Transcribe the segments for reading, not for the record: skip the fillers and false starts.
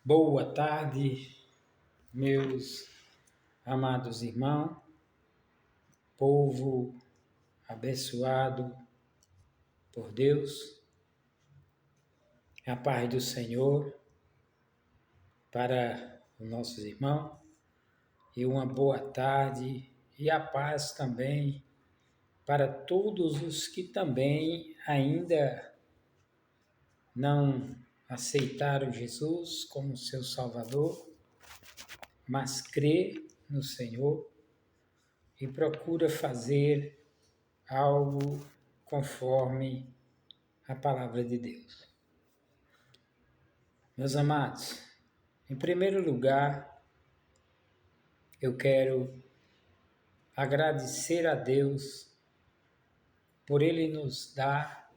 Boa tarde, meus amados irmãos, povo abençoado por Deus, a paz do Senhor para os nossos irmãos e uma boa tarde e a paz também para todos os que também ainda não aceitaram Jesus como seu Salvador, mas crê no Senhor e procura fazer algo conforme a palavra de Deus. Meus amados, em primeiro lugar, eu quero agradecer a Deus por Ele nos dar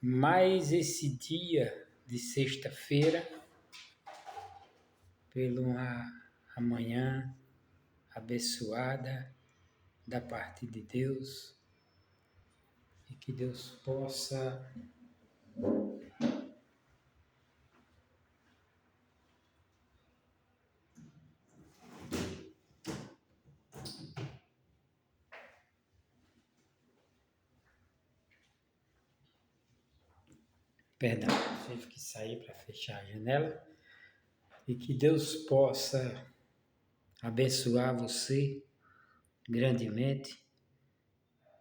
mais esse dia de sexta-feira, pela manhã abençoada da parte de Deus, e que Deus possa tive que sair para fechar a janela, e que Deus possa abençoar você grandemente,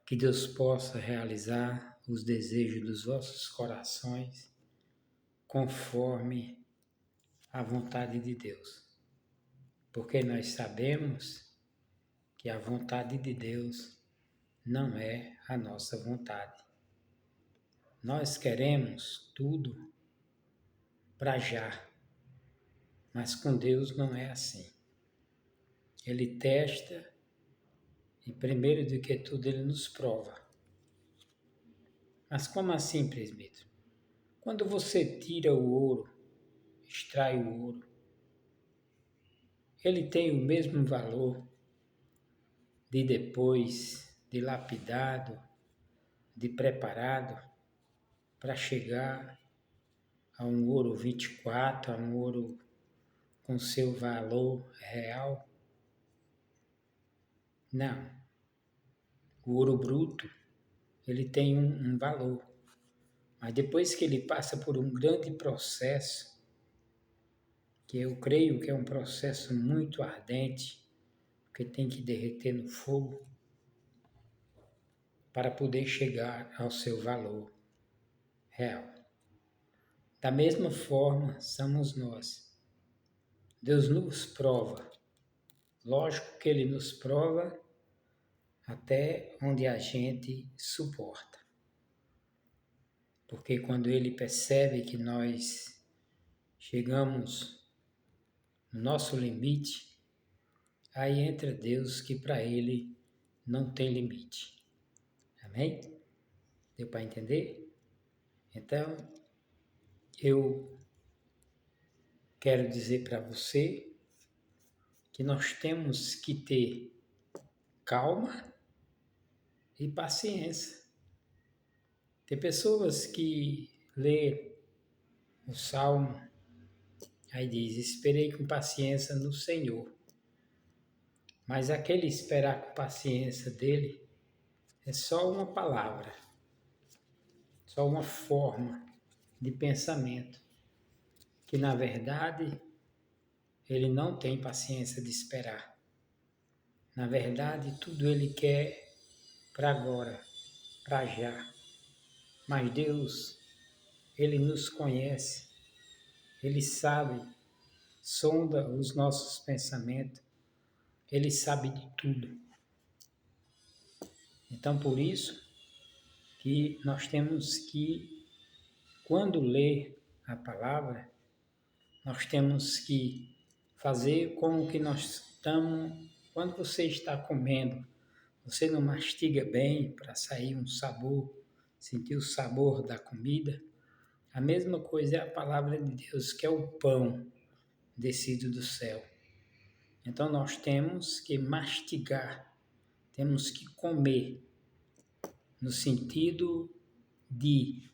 que Deus possa realizar os desejos dos vossos corações conforme a vontade de Deus. Porque nós sabemos que a vontade de Deus não é a nossa vontade. Nós queremos tudo para já, mas com Deus não é assim. Ele testa e primeiro do que tudo Ele nos prova. Mas como assim, presbítero? Quando você tira o ouro, extrai o ouro, ele tem o mesmo valor de depois de lapidado, de preparado, para chegar a um ouro 24, a um ouro com seu valor real? Não. O ouro bruto, ele tem um valor. Mas depois que ele passa por um grande processo, que eu creio que é um processo muito ardente, que tem que derreter no fogo, para poder chegar ao seu valor real. Da mesma forma, somos nós. Deus nos prova. Lógico que Ele nos prova até onde a gente suporta. Porque quando Ele percebe que nós chegamos no nosso limite, aí entra Deus, que para Ele não tem limite. Amém? Deu para entender? Então, eu quero dizer para você que nós temos que ter calma e paciência. Tem pessoas que lê o Salmo, aí diz: esperei com paciência no Senhor. Mas aquele esperar com paciência dele é só uma palavra, só uma forma de pensamento, que na verdade ele não tem paciência de esperar. Na verdade, tudo ele quer para agora, para já. Mas Deus, Ele nos conhece, Ele sabe, sonda os nossos pensamentos, Ele sabe de tudo. Então, por isso que nós temos que, quando ler a palavra, nós temos que fazer como que nós estamos, quando você está comendo, você não mastiga bem para sair um sabor, sentir o sabor da comida. A mesma coisa é a palavra de Deus, que é o pão descido do céu. Então nós temos que mastigar, temos que comer, no sentido de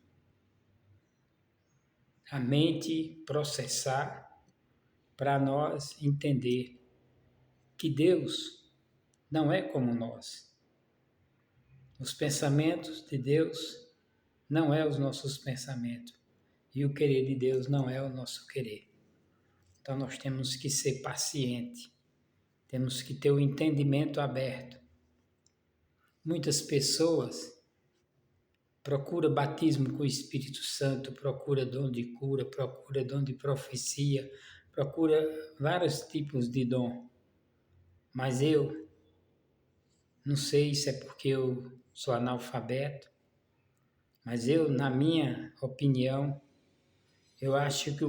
a mente processar para nós entender que Deus não é como nós. Os pensamentos de Deus não é os nossos pensamentos. E o querer de Deus não é o nosso querer. Então nós temos que ser pacientes. Temos que ter o entendimento aberto. Muitas pessoas procuram batismo com o Espírito Santo, procuram dom de cura, procuram dom de profecia, procuram vários tipos de dom. Mas eu não sei se é porque eu sou analfabeto, mas eu, na minha opinião, eu acho que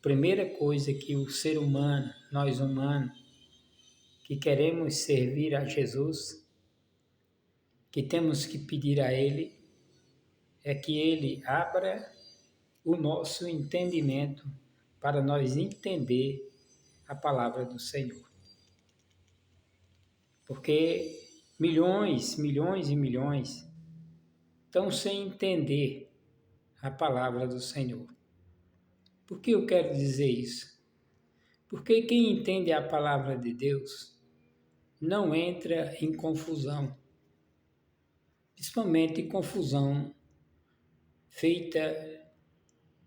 primeira coisa que o ser humano, nós humanos, que queremos servir a Jesus, que temos que pedir a Ele, é que Ele abra o nosso entendimento para nós entender a palavra do Senhor. Porque milhões e milhões estão sem entender a palavra do Senhor. Por que eu quero dizer isso? Porque quem entende a palavra de Deus não entra em confusão, principalmente confusão feita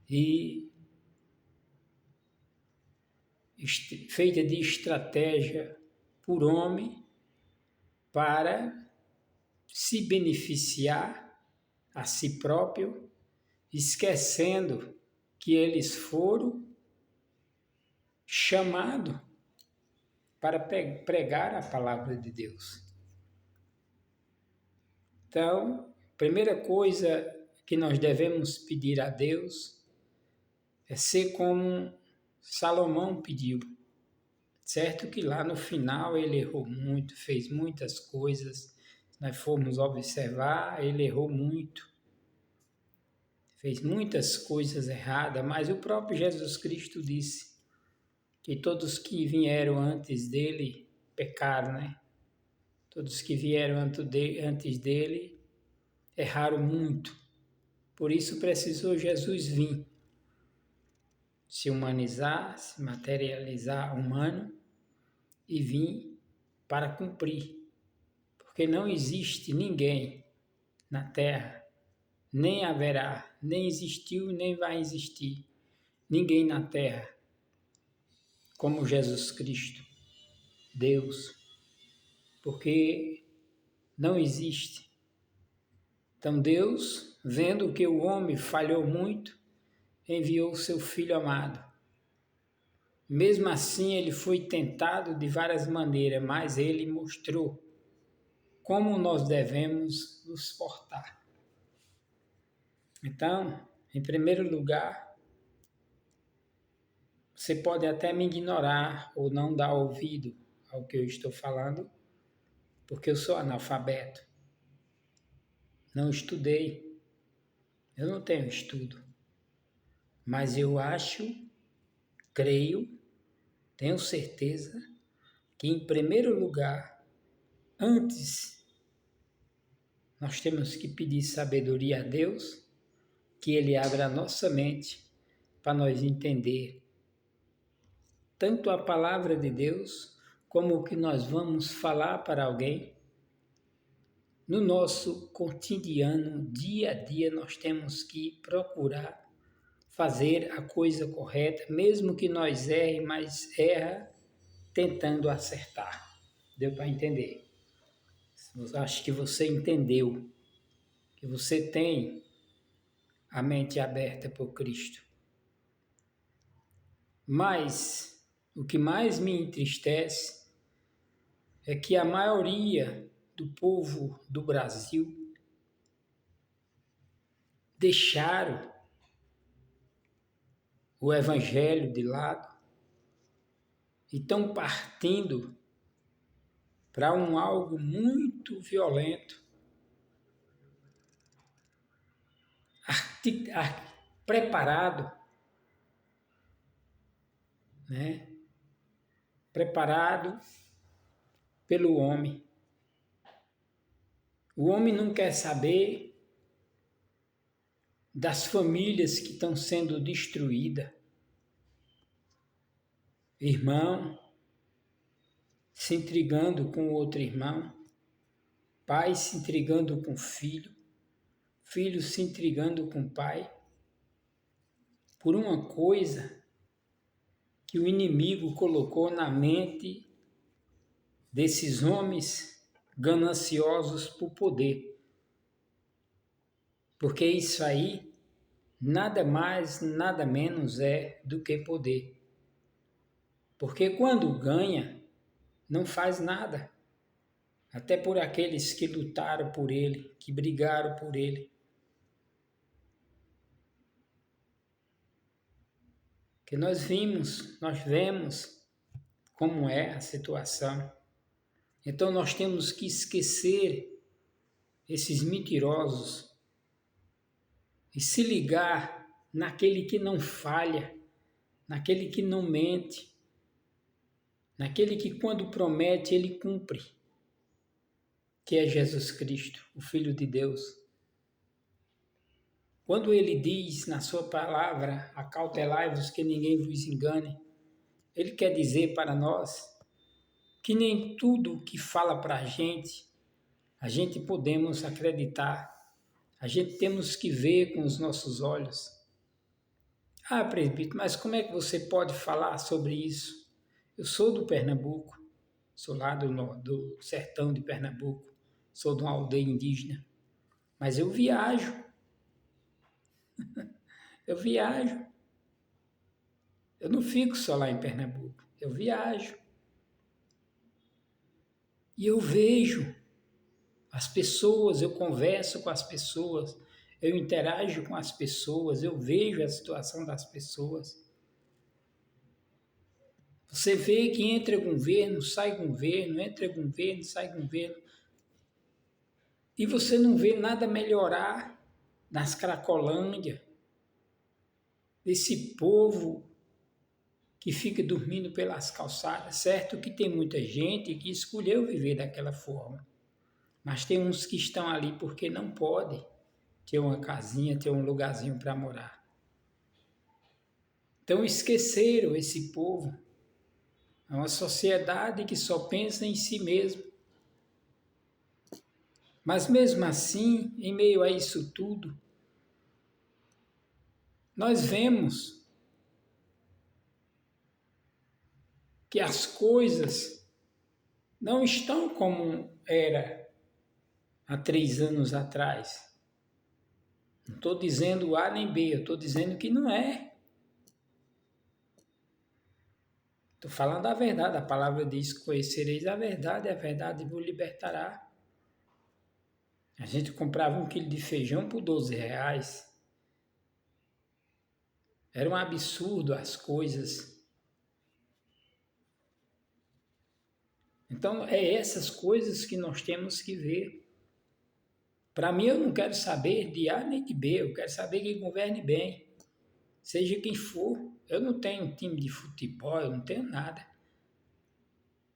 de estratégia por homem para se beneficiar a si próprio, esquecendo que eles foram chamados para pregar a palavra de Deus. Então, primeira coisa que nós devemos pedir a Deus é ser como Salomão pediu. Certo que lá no final ele errou muito, fez muitas coisas. Nós formos observar, ele errou muito. Fez muitas coisas erradas, mas o próprio Jesus Cristo disse que todos que vieram antes dele pecaram, né? Todos que vieram antes dele erraram muito. Por isso precisou Jesus vir, se humanizar, se materializar humano e vir para cumprir. Porque não existe ninguém na Terra, nem haverá, nem existiu, nem vai existir ninguém na Terra como Jesus Cristo, Deus, porque não existe. Então Deus, vendo que o homem falhou muito, enviou o seu Filho amado. Mesmo assim ele foi tentado de várias maneiras, mas ele mostrou como nós devemos nos portar. Então, em primeiro lugar, você pode até me ignorar ou não dar ouvido ao que eu estou falando, porque eu sou analfabeto. Não estudei. Eu não tenho estudo. Mas eu acho, creio, tenho certeza que em primeiro lugar, antes, nós temos que pedir sabedoria a Deus, que Ele abra a nossa mente para nós entender tanto a palavra de Deus, como o que nós vamos falar para alguém. No nosso cotidiano, dia a dia, nós temos que procurar fazer a coisa correta, mesmo que nós erremos, mas erra tentando acertar. Deu para entender? Acho que você entendeu, que você tem a mente aberta por Cristo. Mas o que mais me entristece é que a maioria do povo do Brasil deixaram o evangelho de lado e estão partindo para algo muito violento, preparado, né? Preparado pelo homem. O homem não quer saber das famílias que estão sendo destruídas. irmão se intrigando com outro irmão, pai se intrigando com filho, filho se intrigando com pai, por uma coisa que o inimigo colocou na mente desses homens gananciosos por poder. Porque isso aí nada mais, nada menos é do que poder. Porque quando ganha, não faz nada. Até por aqueles que lutaram por ele, que brigaram por ele. Que nós vemos como é a situação. Então nós temos que esquecer esses mentirosos e se ligar naquele que não falha, naquele que não mente, naquele que quando promete ele cumpre, que é Jesus Cristo, o Filho de Deus. Quando ele diz na sua palavra, acautelai-vos que ninguém vos engane, ele quer dizer para nós que nem tudo que fala para a gente podemos acreditar. A gente temos que ver com os nossos olhos. Ah, presbítero, mas como é que você pode falar sobre isso? Eu sou do Pernambuco, sou lá do sertão de Pernambuco, sou de uma aldeia indígena, mas eu viajo. Eu não fico só lá em Pernambuco, eu viajo. E eu vejo as pessoas, eu converso com as pessoas, eu interajo com as pessoas, eu vejo a situação das pessoas. Você vê que entra governo, sai governo, entra governo, sai governo. E você não vê nada melhorar nas Cracolândia, desse povo que fica dormindo pelas calçadas. Certo que tem muita gente que escolheu viver daquela forma, mas tem uns que estão ali porque não podem ter uma casinha, ter um lugarzinho para morar. Então esqueceram esse povo. É uma sociedade que só pensa em si mesmo. Mas mesmo assim, em meio a isso tudo, nós vemos que as coisas não estão como era há 3 anos atrás. Não estou dizendo A nem B, eu estou dizendo que não é. Estou falando a verdade, a palavra diz: conhecereis a verdade vos libertará. A gente comprava 1 quilo de feijão por R$ 12. Era um absurdo as coisas. Então, é essas coisas que nós temos que ver. Para mim, eu não quero saber de A nem de B, eu quero saber quem governe bem. Seja quem for, eu não tenho time de futebol, eu não tenho nada.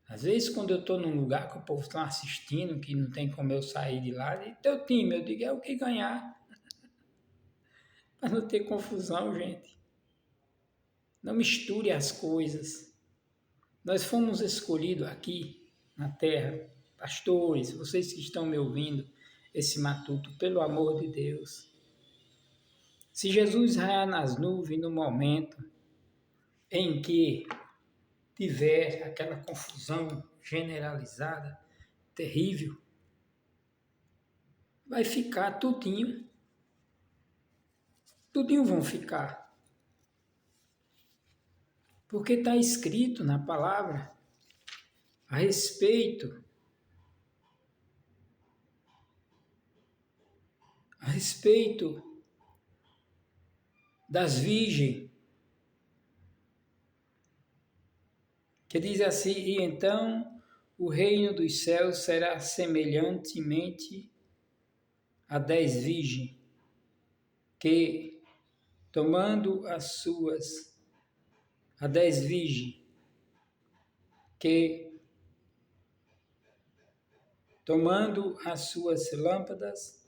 Às vezes, quando eu estou num lugar que o povo está assistindo, que não tem como eu sair de lá, e teu time, eu digo, é o que ganhar. Para não ter confusão, gente. Não misture as coisas. Nós fomos escolhidos aqui na terra, pastores, vocês que estão me ouvindo, esse matuto, pelo amor de Deus. Se Jesus raiar nas nuvens no momento em que tiver aquela confusão generalizada, terrível, vai ficar tudinho. Tudinho vão ficar. Porque está escrito na palavra a respeito das virgens, que diz assim: e então o reino dos céus será semelhantemente a 10 virgens, que tomando as suas, a 10 virgens, que tomando as suas lâmpadas,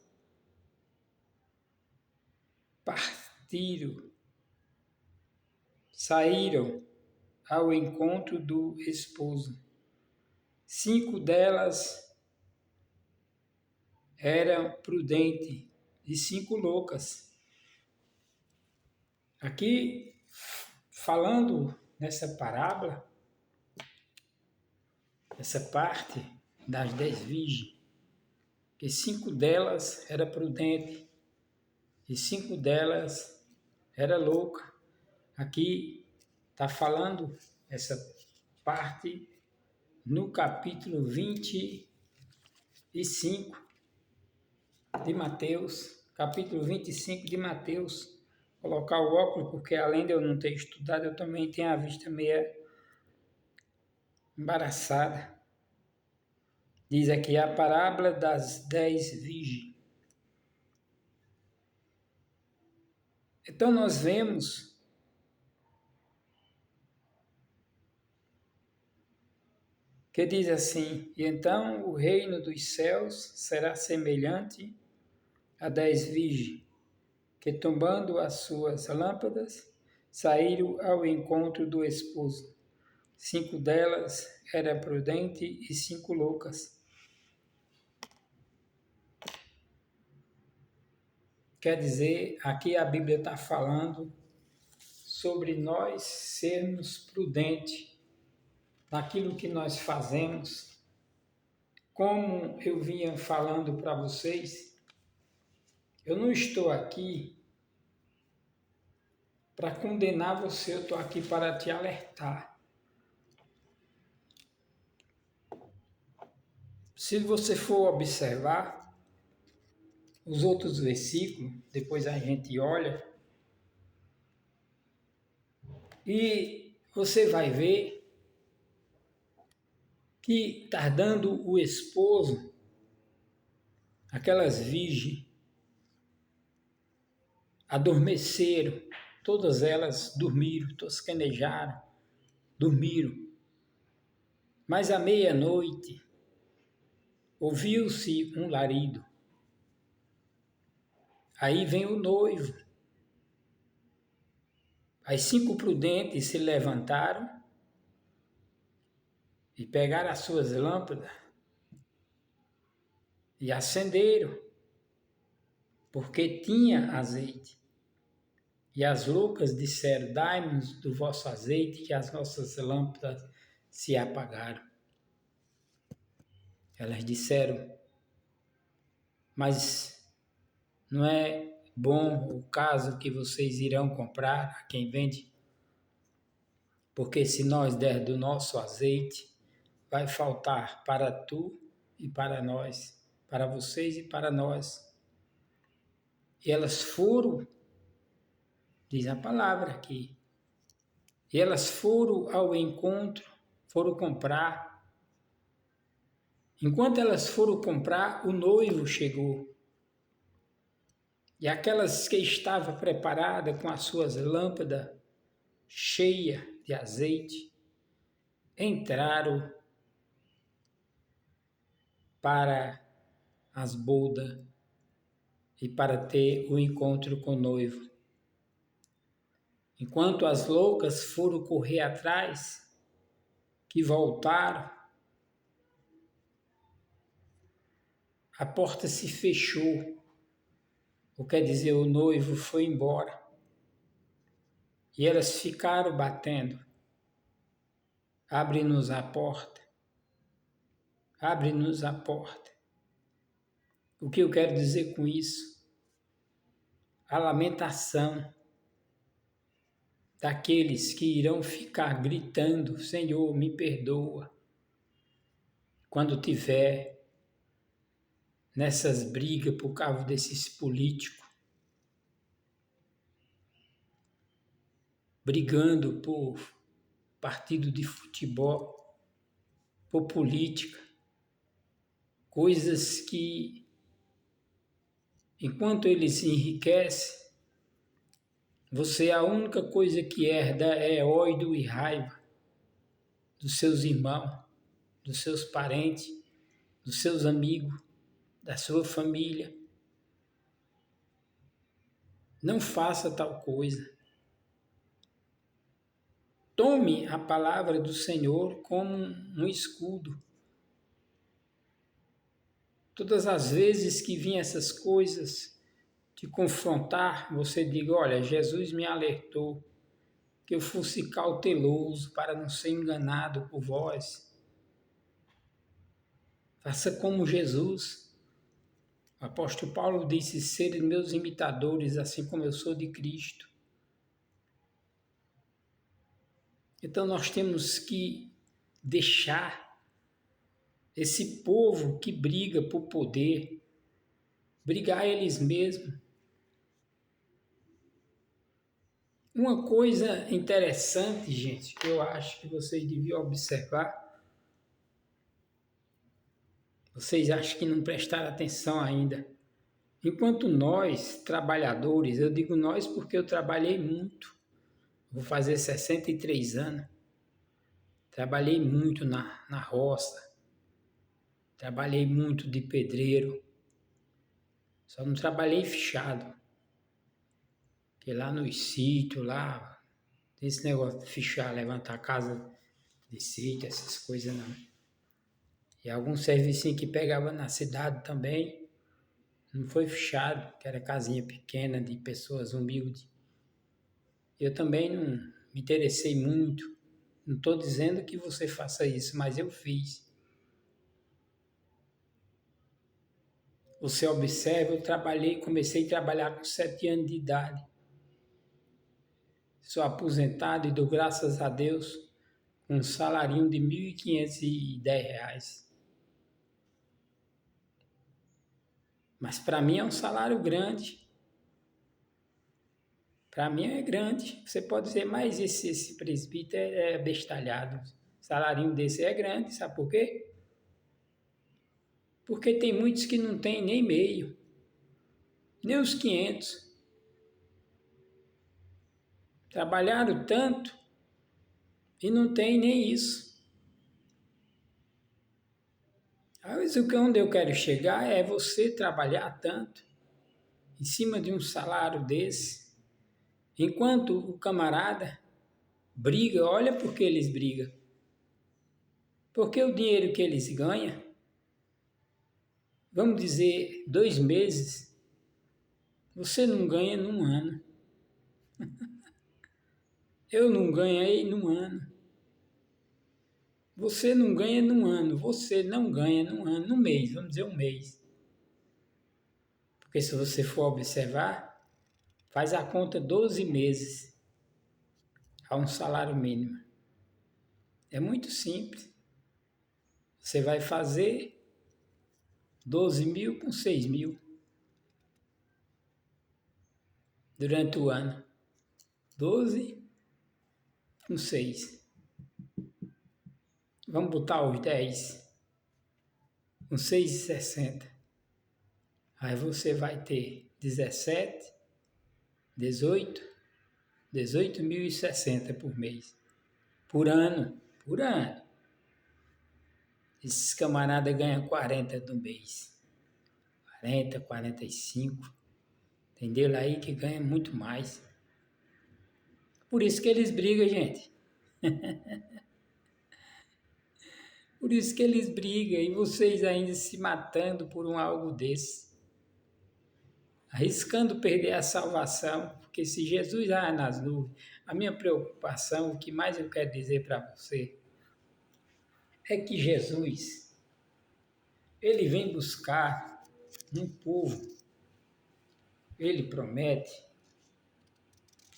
partiram, saíram ao encontro do esposo. 5 delas eram prudentes e 5 loucas. Aqui, falando nessa parábola, essa parte das 10 virgens, que 5 delas eram prudentes e 5 delas eram loucas. Aqui está falando essa parte no capítulo 25 de Mateus, capítulo 25 de Mateus. Colocar o óculos, porque além de eu não ter estudado, eu também tenho a vista meia embaraçada. Diz aqui a parábola das 10 virgens. Então nós vemos que diz assim: e então o reino dos céus será semelhante a 10 virgens, que tombando as suas lâmpadas, saíram ao encontro do esposo. 5 delas eram prudentes e 5 loucas. Quer dizer, aqui a Bíblia está falando sobre nós sermos prudentes naquilo que nós fazemos. Como eu vinha falando para vocês, eu não estou aqui para condenar você, eu estou aqui para te alertar. Se você for observar os outros versículos, depois a gente olha, e você vai ver que tardando o esposo, aquelas virgens adormeceram, todas elas dormiram, tosquenejaram, dormiram. Mas à meia-noite ouviu-se um larido. Aí vem o noivo. As 5 prudentes se levantaram e pegaram as suas lâmpadas e acenderam, porque tinha azeite. E as loucas disseram: dai-nos do vosso azeite, que as nossas lâmpadas se apagaram. Elas disseram: mas não é bom o caso que vocês irão comprar a quem vende? Porque se nós der do nosso azeite, vai faltar para tu e para nós, para vocês e para nós. E elas foram, diz a palavra aqui, e elas foram ao encontro, foram comprar. Enquanto elas foram comprar, o noivo chegou. E aquelas que estavam preparadas com as suas lâmpadas cheias de azeite, entraram para as bodas e para ter o encontro com o noivo. Enquanto as loucas foram correr atrás, que voltaram, a porta se fechou. O que quer dizer, o noivo foi embora. E elas ficaram batendo. Abre-nos a porta. Abre-nos a porta. O que eu quero dizer com isso? A lamentação daqueles que irão ficar gritando: Senhor, me perdoa, quando tiver nessas brigas por causa desses políticos, brigando por partido de futebol, por política, coisas que, enquanto eles se enriquecem, você a única coisa que herda é ódio e raiva dos seus irmãos, dos seus parentes, dos seus amigos, da sua família. Não faça tal coisa. tome a palavra do Senhor como um escudo. Todas as vezes que vêm essas coisas te confrontar, você diga, olha, Jesus me alertou que eu fosse cauteloso para não ser enganado por vós. Faça como Jesus. O apóstolo Paulo disse, serem meus imitadores, assim como eu sou de Cristo. Então nós temos que deixar esse povo que briga por poder, brigar eles mesmos. Uma coisa interessante, gente, que eu acho que vocês deviam observar, vocês acham que não prestaram atenção ainda. Enquanto nós, trabalhadores, eu digo nós porque eu trabalhei muito, vou fazer 63 anos, trabalhei muito na roça, trabalhei muito de pedreiro, só não trabalhei fichado. Porque lá no sítio, lá, tem esse negócio de fichar, levantar a casa de sítio, essas coisas não. E alguns serviços que pegava na cidade também, não foi fichado, que era casinha pequena de pessoas humildes. Eu também não me interessei muito. Não estou dizendo que você faça isso, mas eu fiz. Você observa, eu comecei a trabalhar com 7 anos de idade. Sou aposentado e dou graças a Deus com um salarinho de R$ 1.510. Mas para mim é um salário grande. Para mim é grande. Você pode dizer, mas esse presbítero é bestalhado. O salarinho desse é grande, sabe por quê? Porque tem muitos que não tem nem meio, nem os 500. Trabalharam tanto e não tem nem isso. Mas onde eu quero chegar é você trabalhar tanto em cima de um salário desse, enquanto o camarada briga, olha por que eles brigam. Porque o dinheiro que eles ganham, vamos dizer, 2 meses, você não ganha num ano. Eu não ganhei num ano. Você não ganha num ano. Você não ganha num ano, num mês, vamos dizer um mês. Porque se você for observar, faz a conta 12 meses a um salário mínimo. É muito simples. Você vai fazer 12 mil com 6 mil durante o ano. 12 com 6. Vamos botar os 10. Com 6,60. Aí você vai ter 17, 18, 18.060 por mês. Por ano. Por ano. Esses camaradas ganham 40 do mês. 40, 45. Entendeu? Aí que ganha muito mais. Por isso que eles brigam, gente. Por isso que eles brigam. E vocês ainda se matando por algo desse. Arriscando perder a salvação. Porque se Jesus vai nas nuvens, a minha preocupação, o que mais eu quero dizer para você, é que Jesus, ele vem buscar um povo. Ele promete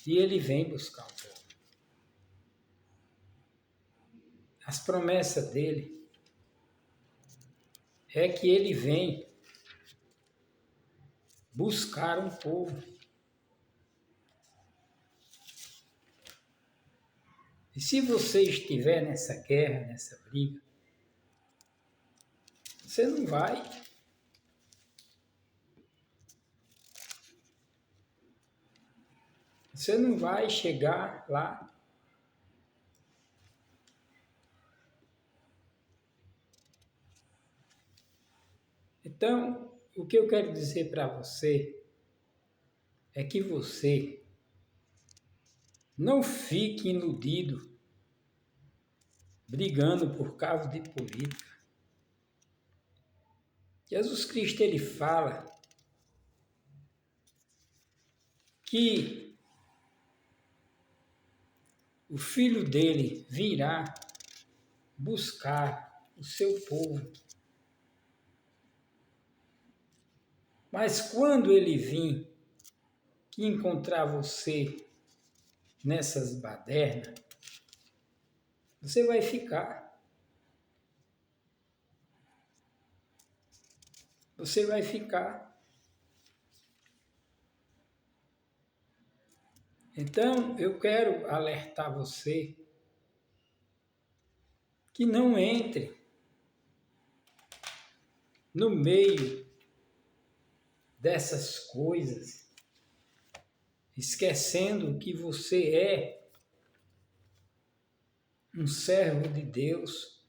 e ele vem buscar o povo. As promessas dele é que ele vem buscar um povo. E se você estiver nessa guerra, nessa briga, você não vai. Você não vai chegar lá. Então, o que eu quero dizer para você é que você não fique iludido brigando por causa de política. Jesus Cristo, ele fala que o Filho dele virá buscar o seu povo. Mas quando ele vir, que encontrar você nessas badernas, você vai ficar. Você vai ficar. Então, eu quero alertar você que não entre no meio dessas coisas, esquecendo que você é um servo de Deus,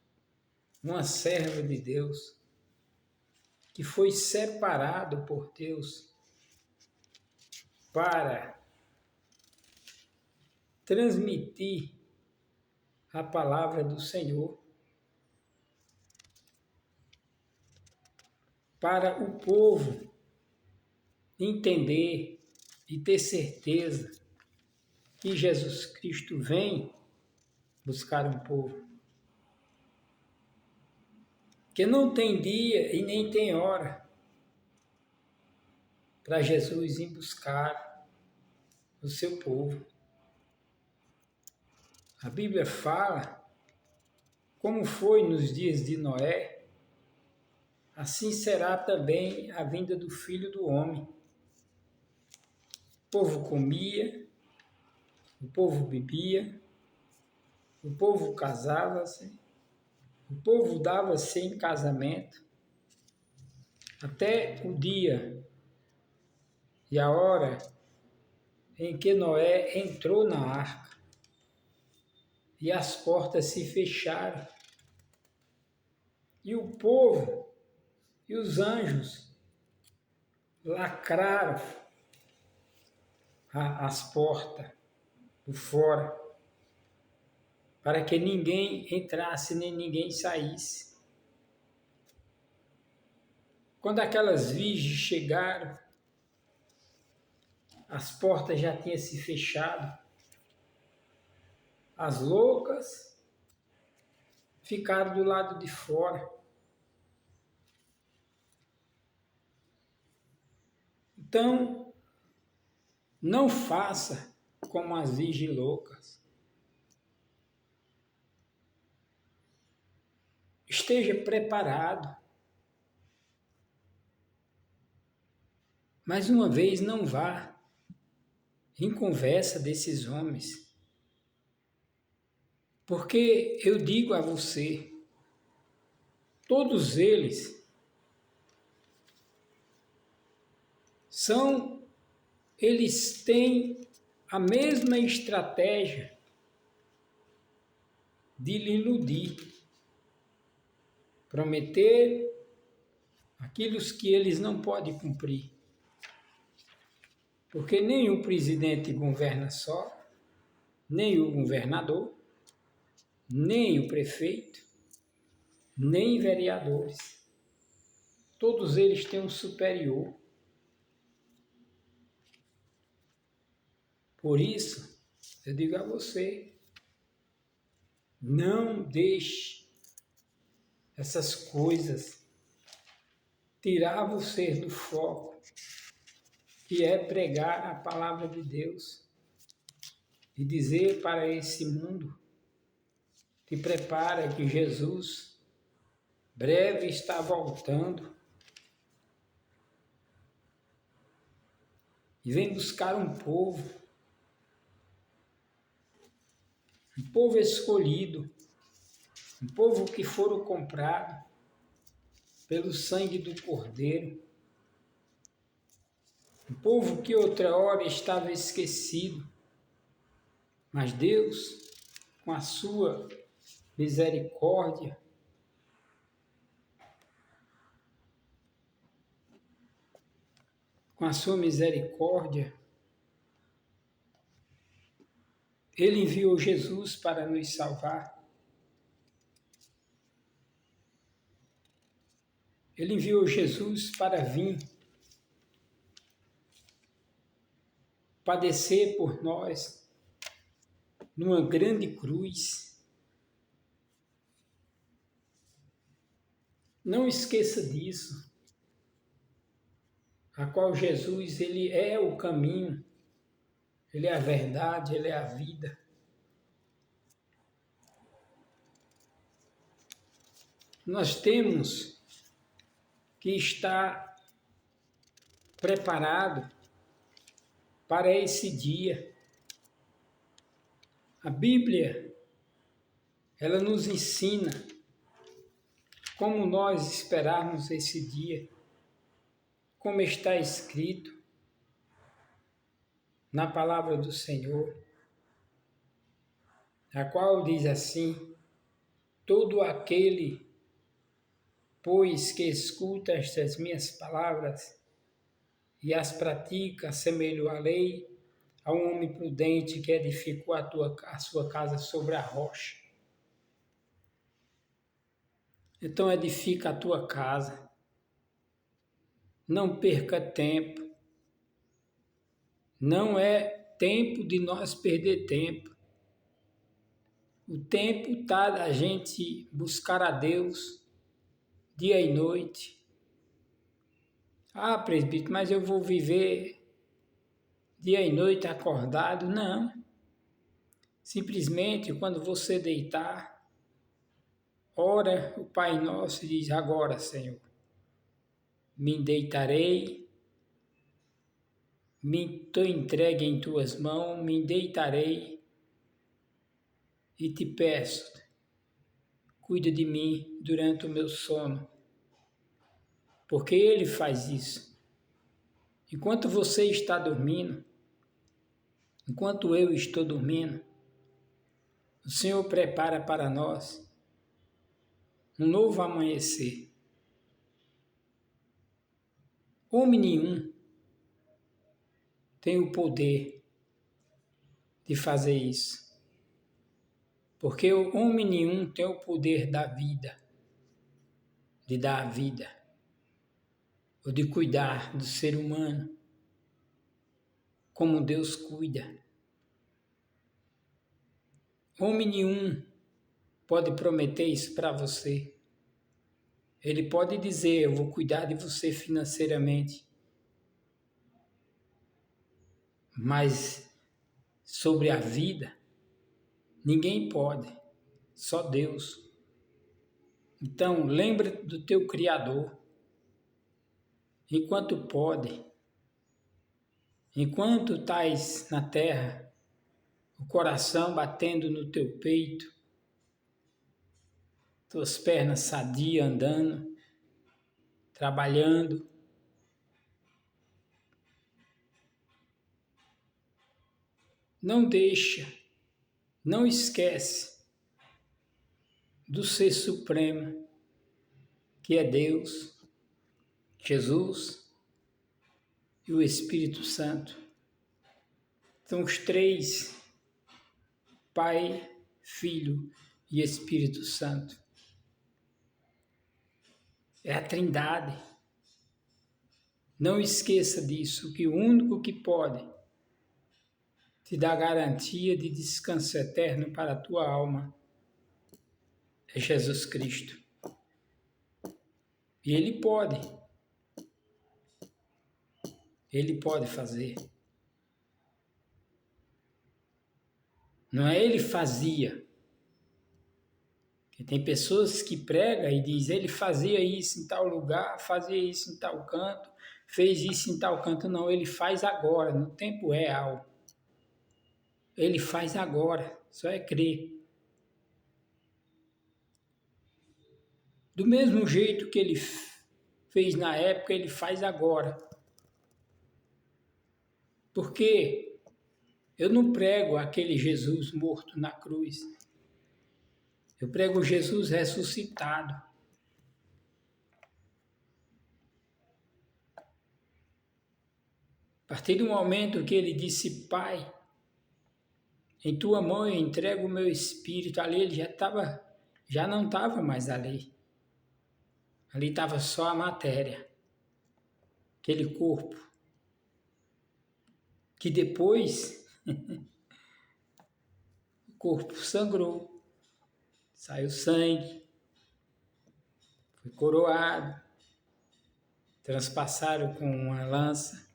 uma serva de Deus, que foi separado por Deus para transmitir a palavra do Senhor para o povo entender e ter certeza que Jesus Cristo vem buscar um povo. Que não tem dia e nem tem hora para Jesus ir buscar o seu povo. A Bíblia fala como foi nos dias de Noé, assim será também a vinda do Filho do Homem. O povo comia, o povo bebia, o povo casava-se, o povo dava-se em casamento, até o dia e a hora em que Noé entrou na arca e as portas se fecharam, e o povo e os anjos lacraram as portas por fora, para que ninguém entrasse nem ninguém saísse. Quando aquelas virgens chegaram, as portas já tinham se fechado, as loucas ficaram do lado de fora. Então, não faça como as virgens loucas. Esteja preparado. Mais uma vez, não vá em conversa desses homens. Porque eu digo a você, todos eles eles têm a mesma estratégia de lhe iludir, prometer aquilo que eles não podem cumprir. Porque nem o presidente governa só, nem o governador, nem o prefeito, nem vereadores. Todos eles têm um superior. Por isso, eu digo a você, não deixe essas coisas tirar você do foco, que é pregar a palavra de Deus e dizer para esse mundo: te prepara que Jesus breve está voltando e vem buscar um povo escolhido, um povo que foram comprado pelo sangue do Cordeiro, um povo que outra hora estava esquecido, mas Deus, com a sua misericórdia, Ele enviou Jesus para nos salvar. Ele enviou Jesus para vir padecer por nós numa grande cruz. Não esqueça disso, a qual Jesus, ele é o caminho, ele é a verdade, ele é a vida. Nós temos que estar preparado para esse dia. A Bíblia, ela nos ensina como nós esperarmos esse dia, como está escrito na palavra do Senhor, a qual diz assim: todo aquele, pois, que escuta estas minhas palavras e as pratica, assemelho à lei, a um homem prudente que edificou a sua casa sobre a rocha. Então edifica a tua casa. Não perca tempo. Não é tempo de nós perder tempo. O tempo está da gente buscar a Deus dia e noite. Ah, presbítero, mas eu vou viver dia e noite acordado? Não. Simplesmente quando você deitar, ora o Pai Nosso e diz: agora, Senhor, me deitarei, me estou entregue em tuas mãos, me deitarei e te peço, cuida de mim durante o meu sono. Porque Ele faz isso. Enquanto você está dormindo, enquanto eu estou dormindo, o Senhor prepara para nós um novo amanhecer. Homem nenhum tem o poder de fazer isso. Porque o homem nenhum tem o poder da vida, de dar a vida, ou de cuidar do ser humano, como Deus cuida. Homem nenhum pode prometer isso para você. Ele pode dizer: eu vou cuidar de você financeiramente. Mas sobre a vida, ninguém pode, só Deus. Então, lembre do teu Criador. Enquanto pode, enquanto estás na terra, o coração batendo no teu peito, tuas pernas sadias andando, trabalhando, não deixa, não esquece do Ser Supremo, que é Deus, Jesus e o Espírito Santo. São os três, Pai, Filho e Espírito Santo. É a Trindade. Não esqueça disso, que o único que pode te dar garantia de descanso eterno para a tua alma é Jesus Cristo. E Ele pode fazer. Não é Ele fazia. Porque tem pessoas que pregam e dizem: Ele fazia isso em tal lugar, fazia isso em tal canto, fez isso em tal canto. Não, Ele faz agora, no tempo real. Ele faz agora, só é crer. Do mesmo jeito que Ele fez na época, Ele faz agora. Porque eu não prego aquele Jesus morto na cruz. Eu prego Jesus ressuscitado. A partir do momento que ele disse: Pai, em tua mão eu entrego o meu espírito, ali ele já não estava mais ali. Ali estava só a matéria, aquele corpo, que depois o corpo sangrou, saiu sangue, foi coroado, transpassaram com uma lança,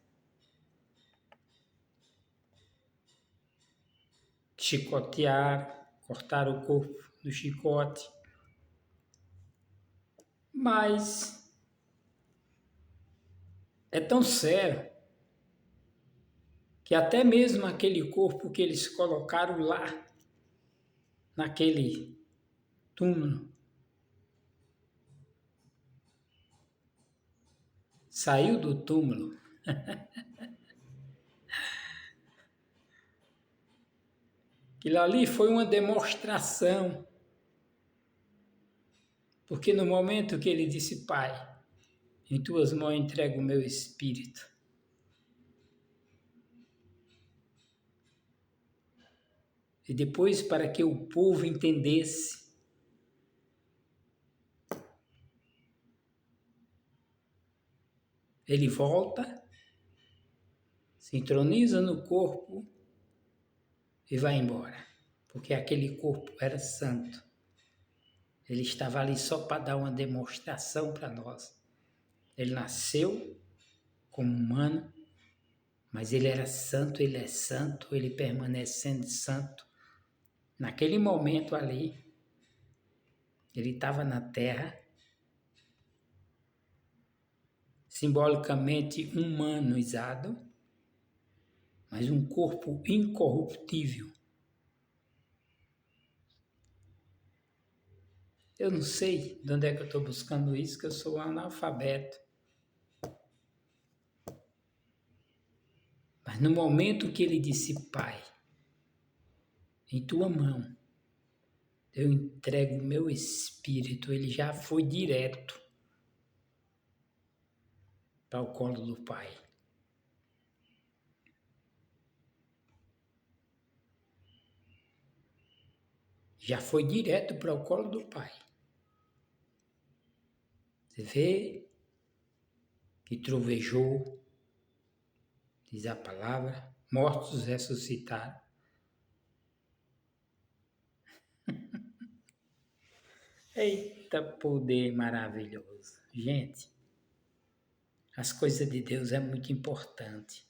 chicotearam, cortaram o corpo do chicote, mas é tão sério que até mesmo aquele corpo que eles colocaram lá, naquele túmulo, saiu do túmulo. Aquilo ali foi uma demonstração, porque no momento que ele disse, Pai, em tuas mãos entrego o meu espírito, e depois para que o povo entendesse, ele volta, se entroniza no corpo e vai embora, porque aquele corpo era santo. Ele estava ali só para dar uma demonstração para nós. Ele nasceu como humano, mas ele era santo, ele é santo, ele permanece sendo santo. Naquele momento ali, ele estava na terra, simbolicamente humanizado, mas um corpo incorruptível. Eu não sei de onde é que eu estou buscando isso, que eu sou analfabeto. Mas no momento que ele disse, Pai, em tua mão, eu entrego o meu espírito, ele já foi direto para o colo do Pai. Já foi direto para o colo do Pai. Você vê que trovejou, diz a palavra, mortos ressuscitaram. Eita poder maravilhoso. Gente, as coisas de Deus é muito importante.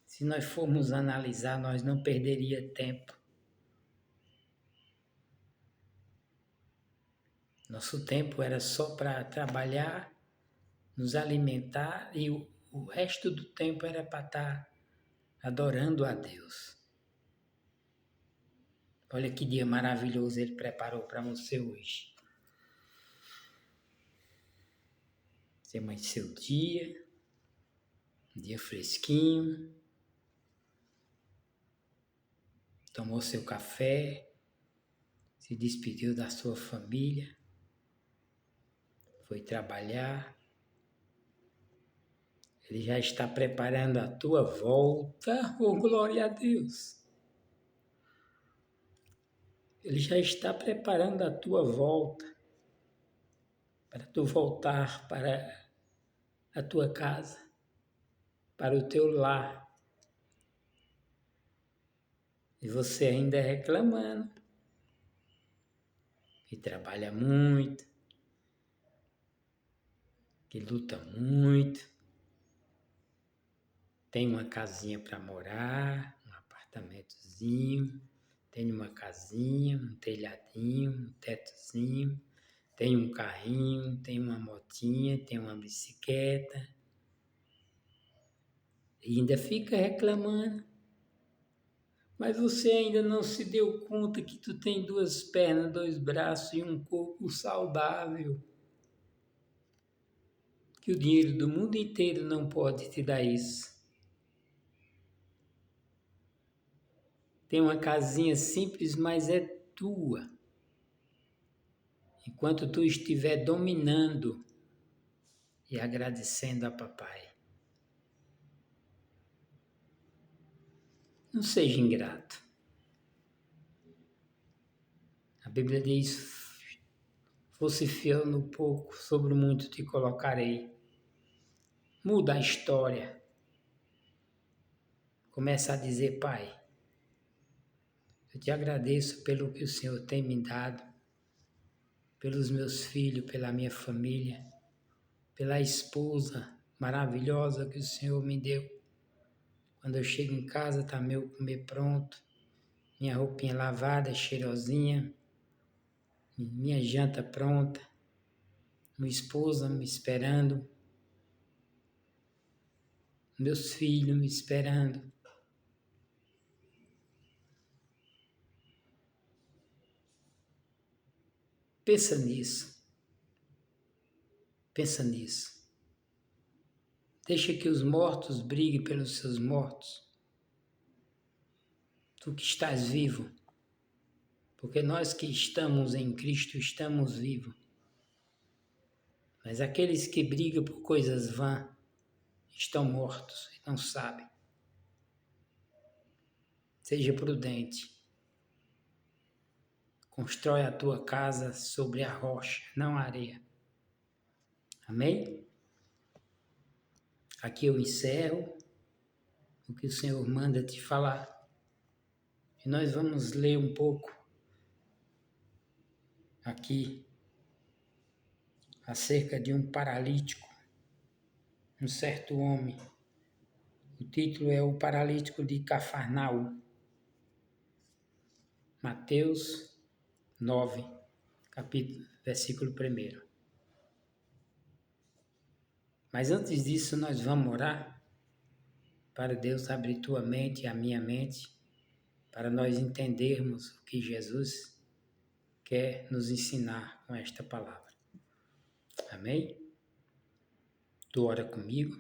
Se nós formos analisar, nós não perderia tempo. Nosso tempo era só para trabalhar, nos alimentar e o resto do tempo era para estar adorando a Deus. Olha que dia maravilhoso Ele preparou para você hoje. Você amanheceu o dia, um dia fresquinho, tomou seu café, se despediu da sua família, foi trabalhar. Ele já está preparando a tua volta, oh glória a Deus. Ele já está preparando a tua volta, para tu voltar para a tua casa, para o teu lar. E você ainda reclamando, que trabalha muito, que luta muito, tem uma casinha para morar, um apartamentozinho, tem uma casinha, um telhadinho, um tetozinho, tem um carrinho, tem uma motinha, tem uma bicicleta. E ainda fica reclamando. Mas você ainda não se deu conta que tu tem 2 pernas, 2 braços e um corpo saudável. Que o dinheiro do mundo inteiro não pode te dar isso. Tem uma casinha simples, mas é tua. Enquanto tu estiver dominando e agradecendo a papai. Não seja ingrato. A Bíblia diz, fosse fiel no pouco, sobre o muito te colocarei. Muda a história. Começa a dizer, Pai, eu te agradeço pelo que o Senhor tem me dado, pelos meus filhos, pela minha família, pela esposa maravilhosa que o Senhor me deu. Quando eu chego em casa, está meu comer pronto, minha roupinha lavada, cheirosinha, minha janta pronta, minha esposa me esperando, meus filhos me esperando. Pensa nisso, pensa nisso. Deixa que os mortos briguem pelos seus mortos. Tu que estás vivo, porque nós que estamos em Cristo estamos vivos. Mas aqueles que brigam por coisas vãs estão mortos e não sabem. Seja prudente. Constrói a tua casa sobre a rocha, não a areia. Amém? Aqui eu encerro o que o Senhor manda te falar. E nós vamos ler um pouco aqui acerca de um paralítico, um certo homem. O título é O Paralítico de Cafarnaum. Mateus 9, versículo 1. Mas antes disso, nós vamos orar para Deus abrir tua mente e a minha mente, para nós entendermos o que Jesus quer nos ensinar com esta palavra. Amém? Tu ora comigo?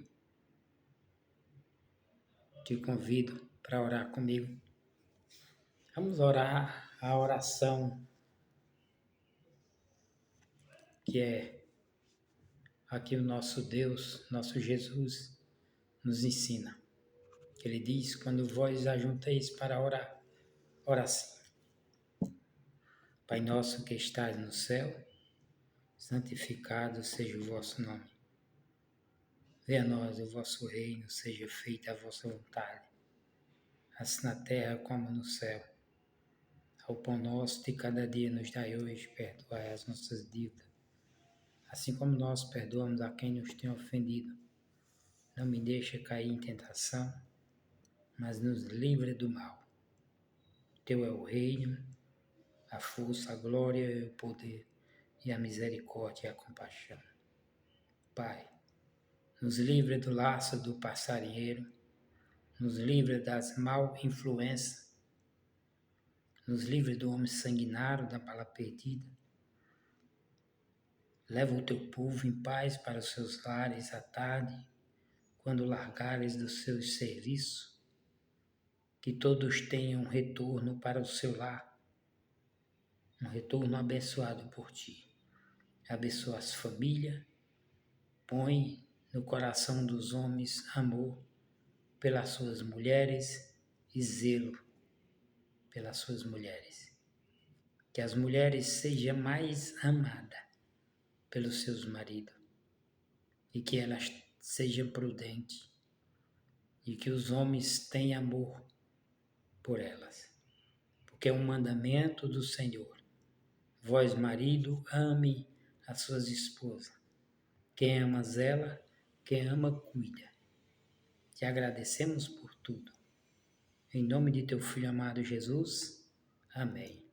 Te convido para orar comigo. Vamos orar a oração que é aqui o nosso Deus, nosso Jesus, nos ensina. Ele diz, quando vós ajunteis para orar, ora assim. Pai nosso que estás no céu, santificado seja o vosso nome. Venha a nós o vosso reino, seja feita a vossa vontade, assim na terra como no céu. Ao pão nosso de cada dia nos dai hoje, perdoai as nossas dívidas, assim como nós perdoamos a quem nos tem ofendido. Não me deixe cair em tentação, mas nos livre do mal. Teu é o reino, a força, a glória e o poder, e a misericórdia e a compaixão. Pai, nos livre do laço do passarinheiro, nos livre das mal influências, nos livre do homem sanguinário, da bala perdida. Leva o teu povo em paz para os seus lares à tarde, quando largares dos seus serviços, que todos tenham um retorno para o seu lar, um retorno abençoado por ti. Abençoa as famílias, põe no coração dos homens amor pelas suas mulheres e zelo pelas suas mulheres. Que as mulheres sejam mais amadas pelos seus maridos e que elas sejam prudentes e que os homens tenham amor por elas, porque é um mandamento do Senhor. Vós, marido, ame as suas esposas. Quem ama zela, quem ama cuida. Te agradecemos por tudo. Em nome de teu Filho amado Jesus. Amém.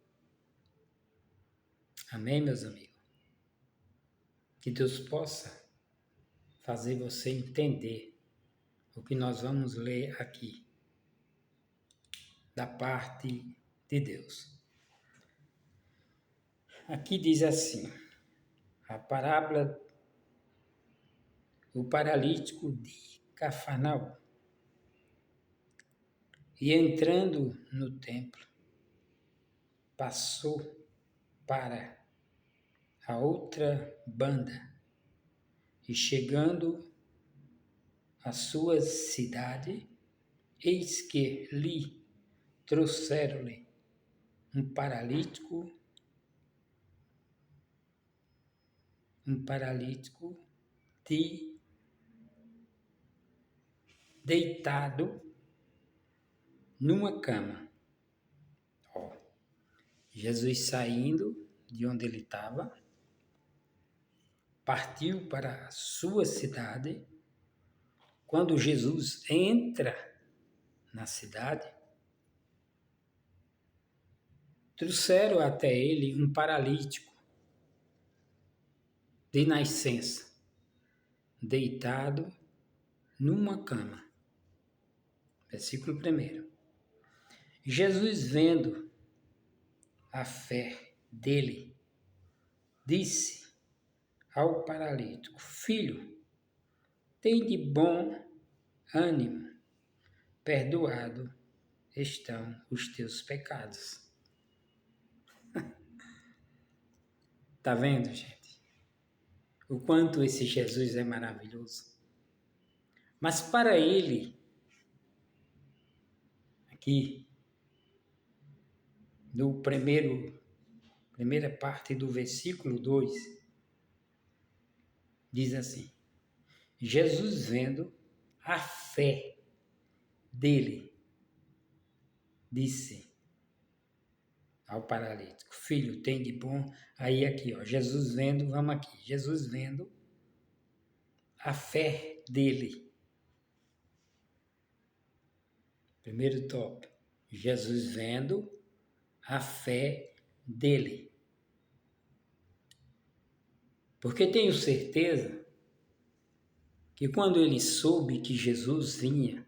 Amém, meus amigos. Que Deus possa fazer você entender o que nós vamos ler aqui, da parte de Deus. Aqui diz assim, a parábola do paralítico de Cafarnaum. E entrando no templo, passou para a outra banda, e chegando à sua cidade, eis que lhe trouxeram-lhe um paralítico um paralítico deitado numa cama. Ó, Jesus saindo de onde ele estava, partiu para a sua cidade. Quando Jesus entra na cidade, trouxeram até ele um paralítico de nascença, deitado numa cama. Versículo 1. Jesus, vendo a fé dele, disse ao paralítico: Filho, tem de bom ânimo, perdoado estão os teus pecados. Tá vendo, gente? O quanto esse Jesus é maravilhoso. Mas para ele, aqui, no primeira parte do versículo 2, diz assim: Jesus, vendo a fé dele, disse ao paralítico: Filho, tem de bom. Aí aqui, ó, Jesus vendo, vamos aqui. Jesus vendo a fé dele. Primeiro tópico. Jesus vendo a fé dele. Porque tenho certeza que quando ele soube que Jesus vinha,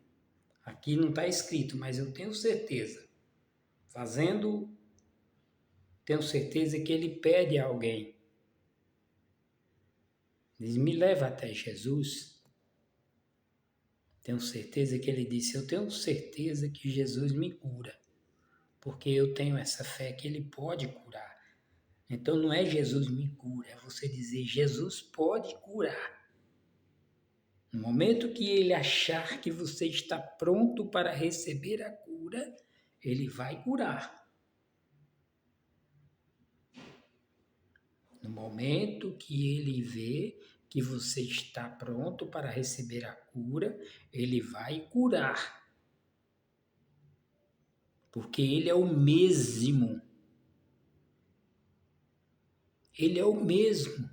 aqui não está escrito, mas eu tenho certeza, tenho certeza que ele pede a alguém, diz, me leva até Jesus. Tenho certeza que ele disse, eu tenho certeza que Jesus me cura, porque eu tenho essa fé que ele pode curar. Então não é Jesus me cura, é você dizer, Jesus pode curar. No momento que ele achar que você está pronto para receber a cura, ele vai curar. No momento que ele vê que você está pronto para receber a cura, ele vai curar. Porque ele é o mesmo. Ele é o mesmo.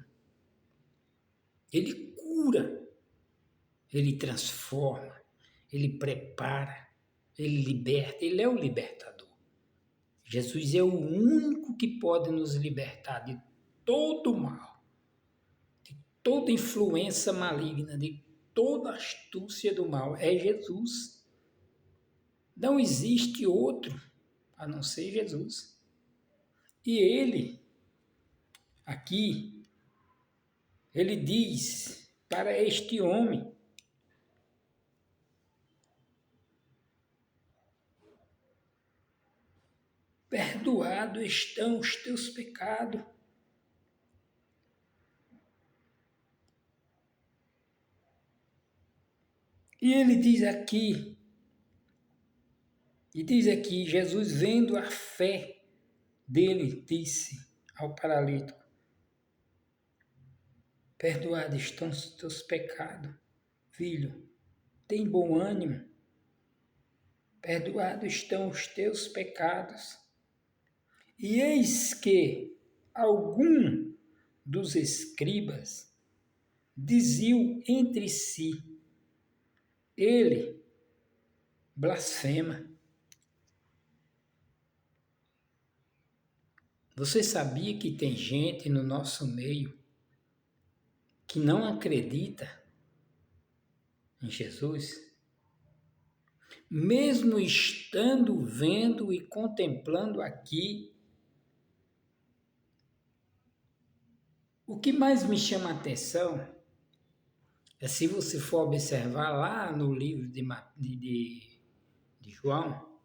Ele cura. Ele transforma. Ele prepara. Ele liberta. Ele é o libertador. Jesus é o único que pode nos libertar de todo mal, de toda influência maligna, de toda astúcia do mal. É Jesus. Não existe outro a não ser Jesus. E ele, aqui, ele diz para este homem, perdoados estão os teus pecados. E ele diz aqui, Jesus, vendo a fé dele, disse ao paralítico, perdoados estão os teus pecados, filho, tem bom ânimo, perdoados estão os teus pecados. E eis que algum dos escribas diziam entre si, ele blasfema. Você sabia que tem gente no nosso meio que não acredita em Jesus? Mesmo estando vendo e contemplando aqui, o que mais me chama a atenção é se você for observar lá no livro de João,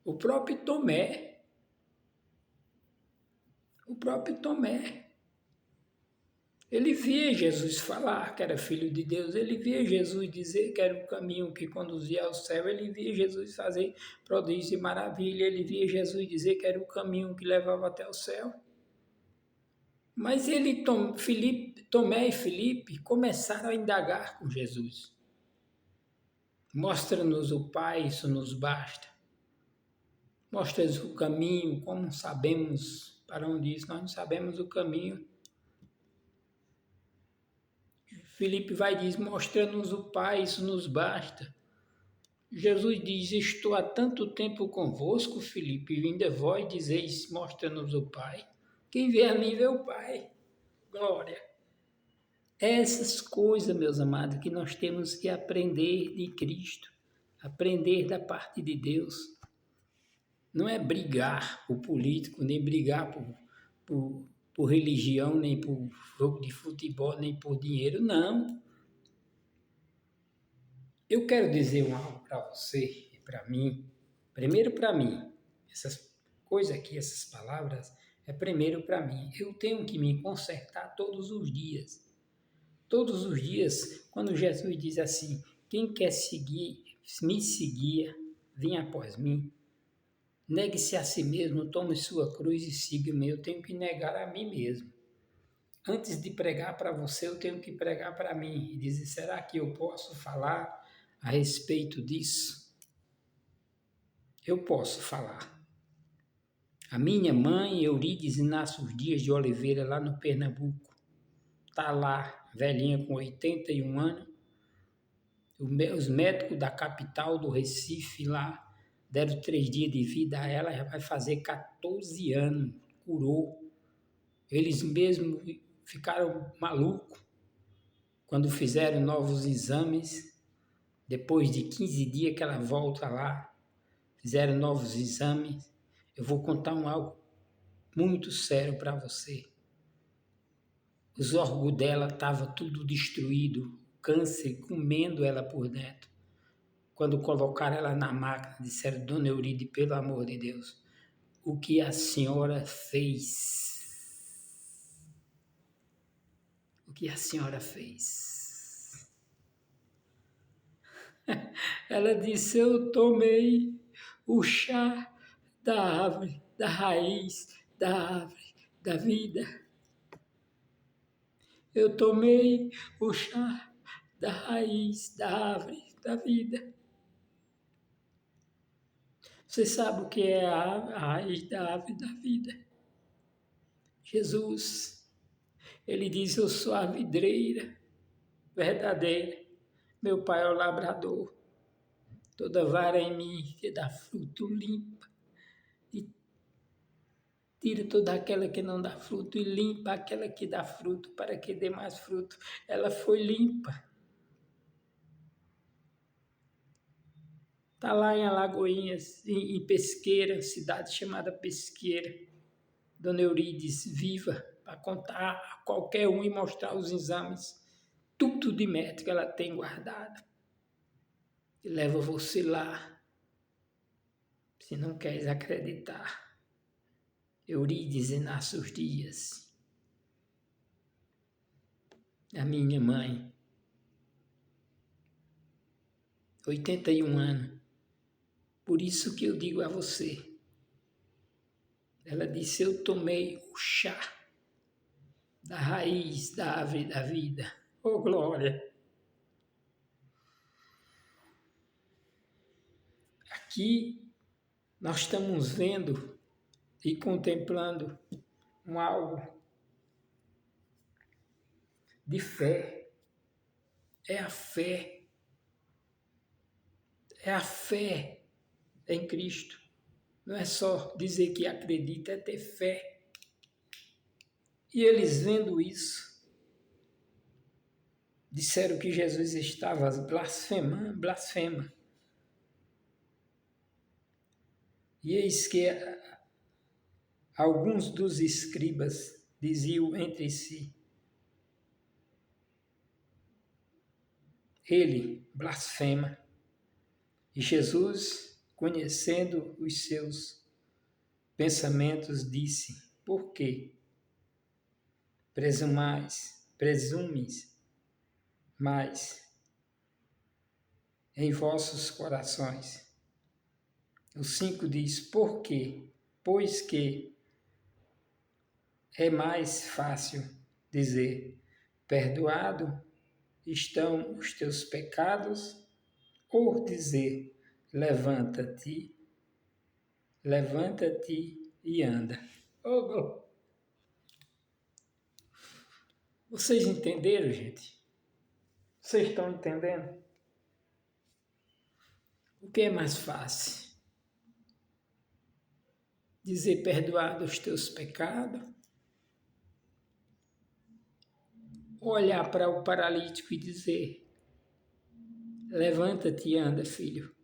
o próprio Tomé, ele via Jesus falar que era filho de Deus, ele via Jesus dizer que era o caminho que conduzia ao céu, ele via Jesus fazer prodígio e maravilha, ele via Jesus dizer que era o caminho que levava até o céu. Mas Tomé e Filipe começaram a indagar com Jesus. Mostra-nos o Pai, isso nos basta. Mostra-nos o caminho, como sabemos para onde ir, nós não sabemos o caminho. Filipe vai dizer, mostra-nos o Pai, isso nos basta. Jesus diz, estou há tanto tempo convosco, Filipe, e ainda vós dizeis, mostra-nos o Pai. Quem vê a mim vê o Pai. Glória. Essas coisas, meus amados, que nós temos que aprender de Cristo, aprender da parte de Deus. Não é brigar por político, nem brigar por religião, nem por jogo de futebol, nem por dinheiro, não. Eu quero dizer algo para você e para mim. Primeiro para mim, essas coisas aqui, essas palavras, é primeiro para mim. Eu tenho que me consertar todos os dias. Todos os dias, quando Jesus diz assim, quem quer me seguir, venha após mim. Negue-se a si mesmo, tome sua cruz e siga-me. Eu tenho que negar a mim mesmo. Antes de pregar para você, eu tenho que pregar para mim. E dizer, será que eu posso falar a respeito disso? Eu posso falar. A minha mãe, Eurídice Inácio Dias de Oliveira, lá no Pernambuco, está lá, velhinha com 81 anos. Os médicos da capital do Recife lá deram 3 dias de vida a ela, já vai fazer 14 anos, curou. Eles mesmos ficaram malucos quando fizeram novos exames. Depois de 15 dias que ela volta lá, fizeram novos exames. Eu vou contar algo muito sério para você. Os órgãos dela estavam tudo destruído, câncer comendo ela por dentro. Quando colocaram ela na máquina, disseram, Dona Eurídice, pelo amor de Deus, o que a senhora fez? O que a senhora fez? Ela disse, eu tomei o chá da árvore, da raiz da árvore da vida. Eu tomei o chá da raiz da árvore da vida. Você sabe o que é a raiz da árvore da vida? Jesus, ele diz, eu sou a vidreira verdadeira, meu pai é o labrador. Toda vara em mim que dá fruto limpa, e tira toda aquela que não dá fruto e limpa aquela que dá fruto para que dê mais fruto. Ela foi limpa. Está lá em Alagoinhas, em Pesqueira, cidade chamada Pesqueira. Dona Eurídice, viva, para contar a qualquer um e mostrar os exames. Tudo de médico ela tem guardado. E leva você lá, se não queres acreditar. Eurídice Inácio Dias, a minha mãe, 81 anos. Por isso que eu digo a você, ela disse, eu tomei o chá da raiz da árvore da vida. Oh, glória! Aqui nós estamos vendo e contemplando algo de fé. É a fé. É a fé em Cristo. Não é só dizer que acredita, é ter fé. E eles vendo isso, disseram que Jesus estava blasfema. E eis que alguns dos escribas diziam entre si, ele blasfema. E Jesus, conhecendo os seus pensamentos, disse, por quê? Presumes mais em vossos corações. O 5 diz, por quê? Pois que é mais fácil dizer: perdoado estão os teus pecados, ou dizer: levanta-te, levanta-te e anda. Oh, vocês entenderam, gente? Vocês estão entendendo? O que é mais fácil? Dizer perdoado os teus pecados? Olhar para o paralítico e dizer: levanta-te e anda, filho.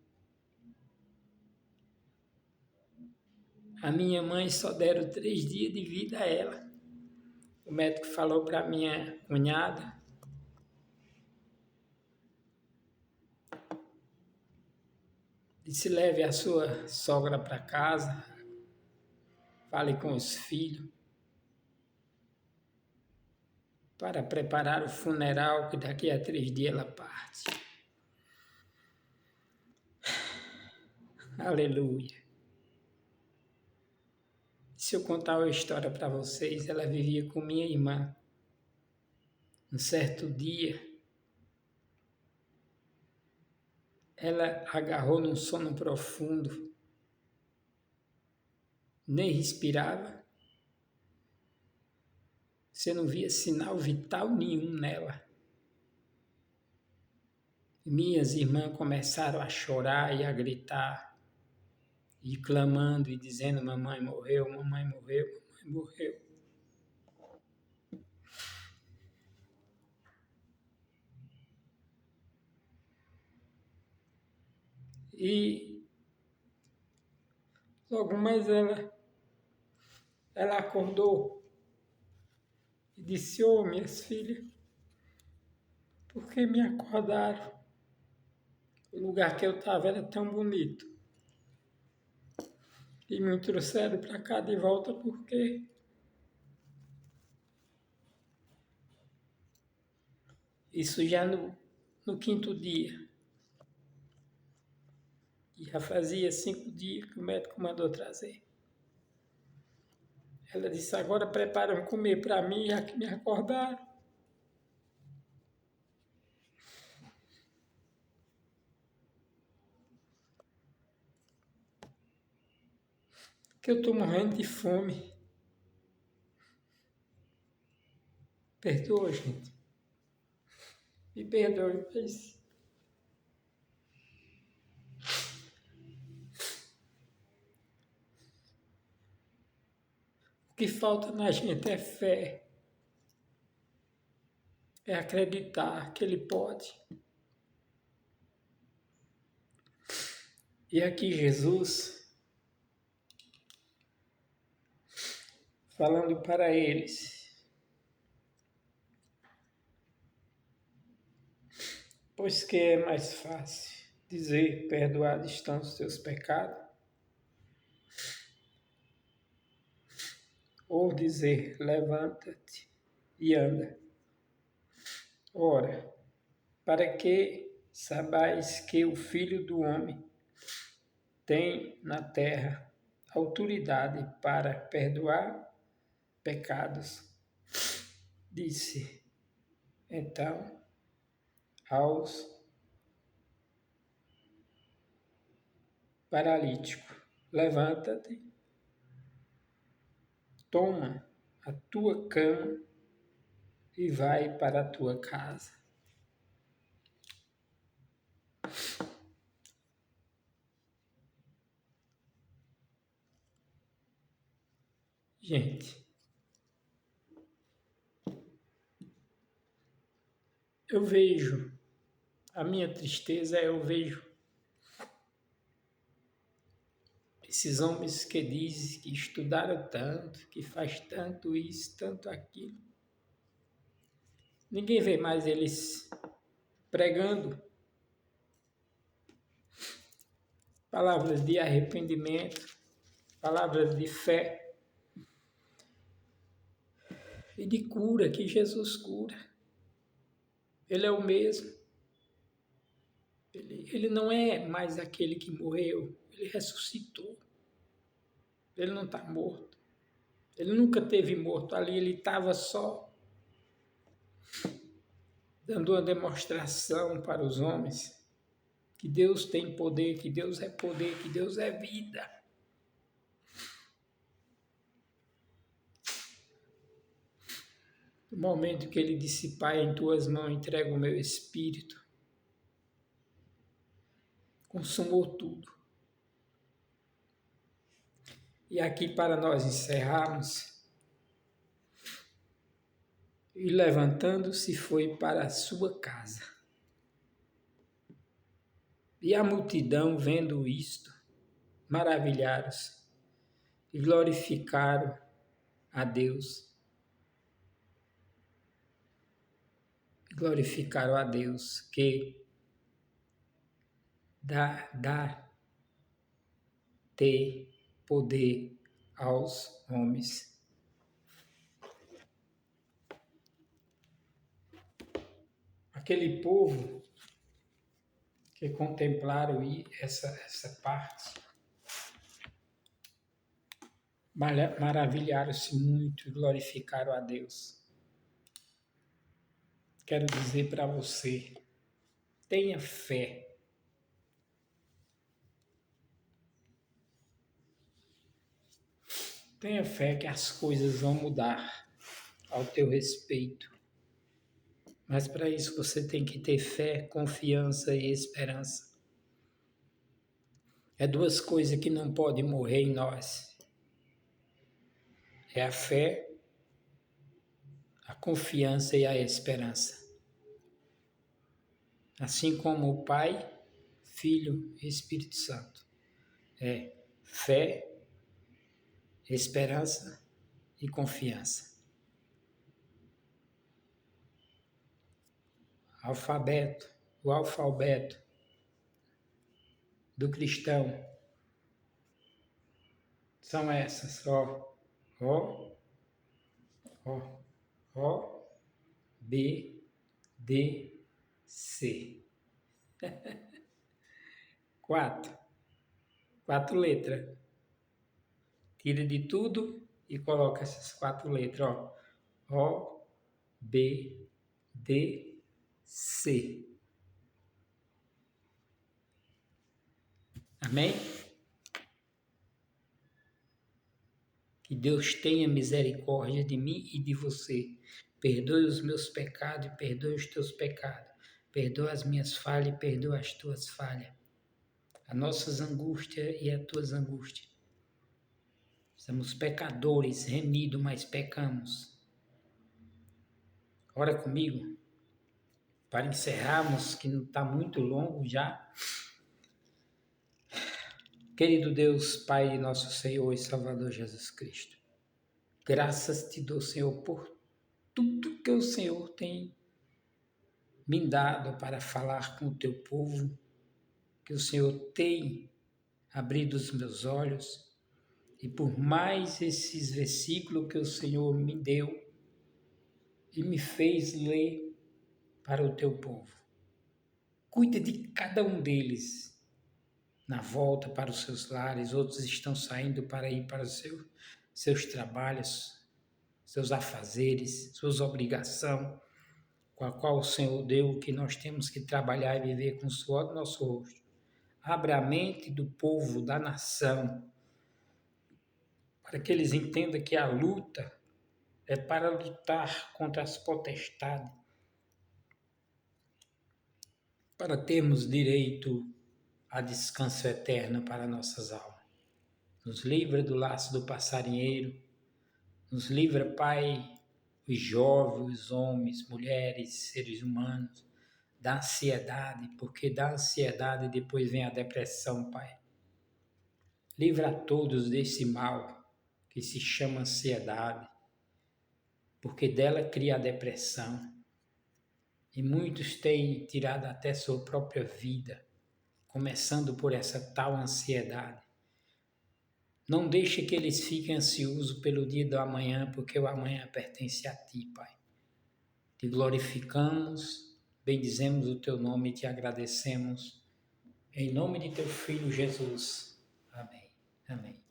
A minha mãe só deram 3 dias de vida a ela. O médico falou para minha cunhada: disse, leve a sua sogra para casa, fale com os filhos, para preparar o funeral, que daqui a 3 dias ela parte. Aleluia. Se eu contar uma história para vocês, ela vivia com minha irmã. Um certo dia, ela agarrou num sono profundo, nem respirava. Você não via sinal vital nenhum nela. Minhas irmãs começaram a chorar e a gritar, e clamando e dizendo: mamãe morreu, mamãe morreu, mamãe morreu. E logo mais ela acordou e disse: ô minhas filhas, por que me acordaram? O lugar que eu estava era tão bonito. E me trouxeram para cá de volta porque isso já no 5º dia. E já fazia 5 dias que o médico mandou trazer. Ela disse: agora preparam comer para mim, já que me acordaram. Que eu estou morrendo de fome. Perdoa, gente. Me perdoe, mas o que falta na gente é fé. É acreditar que Ele pode. E aqui Jesus, falando para eles: pois que é mais fácil dizer, perdoados estão os teus pecados, ou dizer, levanta-te e anda. Ora, para que sabais que o Filho do Homem tem na terra autoridade para perdoar pecados, disse então aos paralíticos: levanta-te, toma a tua cama e vai para a tua casa. Gente, eu vejo, a minha tristeza eu vejo esses homens que dizem que estudaram tanto, que faz tanto isso, tanto aquilo. Ninguém vê mais eles pregando palavras de arrependimento, palavras de fé e de cura, que Jesus cura. Ele é o mesmo. Ele não é mais aquele que morreu, ele ressuscitou. Ele não está morto. Ele nunca teve morto ali, ele estava só dando uma demonstração para os homens que Deus tem poder, que Deus é poder, que Deus é vida. No momento que ele disse, Pai, em tuas mãos entrego o meu espírito, consumou tudo. E aqui para nós encerrarmos, e levantando-se foi para a sua casa. E a multidão, vendo isto, maravilharam-se e glorificaram a Deus. Glorificaram a Deus que dá ter poder aos homens. Aquele povo que contemplaram essa parte, maravilharam-se muito e glorificaram a Deus. Quero dizer para você, tenha fé. Tenha fé que as coisas vão mudar ao teu respeito. Mas para isso você tem que ter fé, confiança e esperança. É duas coisas que não podem morrer em nós. É a fé, a confiança e a esperança. Assim como o Pai, Filho e Espírito Santo. É fé, esperança e confiança. O alfabeto do cristão são essas, O, B, D, C. 4 letras. Tira de tudo e coloca essas 4 letras, O, B, D, C. Amém? Que Deus tenha misericórdia de mim e de você. Perdoe os meus pecados e perdoe os teus pecados. Perdoa as minhas falhas e perdoa as tuas falhas. As nossas angústias e as tuas angústias. Somos pecadores, remidos, mas pecamos. Ora comigo, para encerrarmos, que não está muito longo já. Querido Deus, Pai de nosso Senhor e Salvador Jesus Cristo, graças te dou, Senhor, por tudo que o Senhor tem me dado para falar com o teu povo, que o Senhor tem abrido os meus olhos, e por mais esses versículos que o Senhor me deu e me fez ler para o teu povo. Cuida de cada um deles na volta para os seus lares, outros estão saindo para ir para os seus trabalhos, seus afazeres, suas obrigações, com a qual o Senhor deu, que nós temos que trabalhar e viver com o suor do nosso rosto. Abra a mente do povo, da nação, para que eles entendam que a luta é para lutar contra as potestades, para termos direito a descanso eterno para nossas almas. Nos livra do laço do passarinheiro, nos livra, Pai, os jovens, os homens, mulheres, seres humanos, da ansiedade, porque da ansiedade depois vem a depressão, Pai. Livra a todos desse mal que se chama ansiedade, porque dela cria a depressão. E muitos têm tirado até sua própria vida, começando por essa tal ansiedade. Não deixe que eles fiquem ansiosos pelo dia do amanhã, porque o amanhã pertence a Ti, Pai. Te glorificamos, bendizemos o Teu nome e Te agradecemos. Em nome de Teu Filho Jesus. Amém. Amém.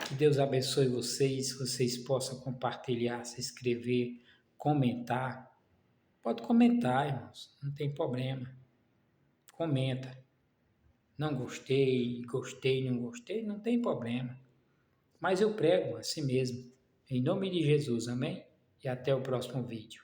Que Deus abençoe vocês, que vocês possam compartilhar, se inscrever, comentar. Pode comentar, irmãos, não tem problema. Comenta. Não gostei, gostei, não gostei, não tem problema. Mas eu prego assim mesmo. Em nome de Jesus, amém? E até o próximo vídeo.